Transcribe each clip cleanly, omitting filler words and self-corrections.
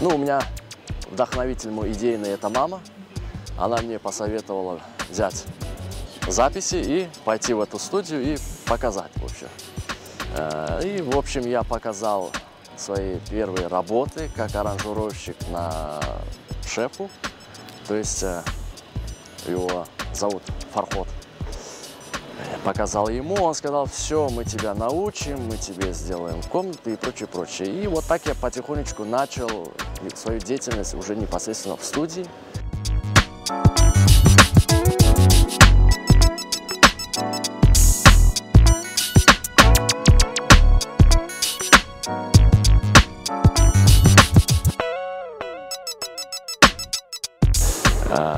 Ну, у меня вдохновитель мой идейный – это мама. Она мне посоветовала взять записи и пойти в эту студию и показать, в общем. И, в общем, я показал свои первые работы как аранжировщик на шефу. То есть его зовут Фарход. Я показал ему, он сказал: все, мы тебя научим, мы тебе сделаем комнаты и прочее, прочее. И вот так я потихонечку начал свою деятельность уже непосредственно в студии.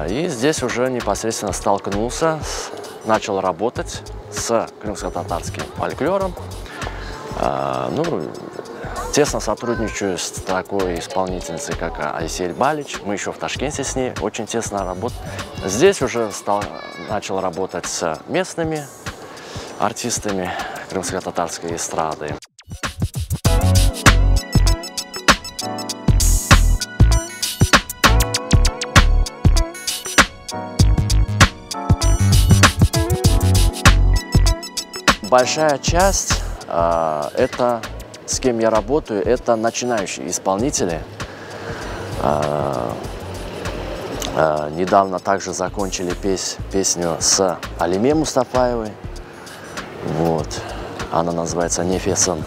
И здесь уже непосредственно столкнулся, начал работать с крымско-татарским фольклором. Ну, тесно сотрудничаю с такой исполнительницей, как Айсель Балич. Мы еще в Ташкенте с ней очень тесно работаем. Здесь уже начал работать с местными артистами крымско-татарской эстрады. Большая часть, это с кем я работаю, это начинающие исполнители. Недавно также закончили песню с Алиме Мустафаевой. Вот. Она называется «Нефесом».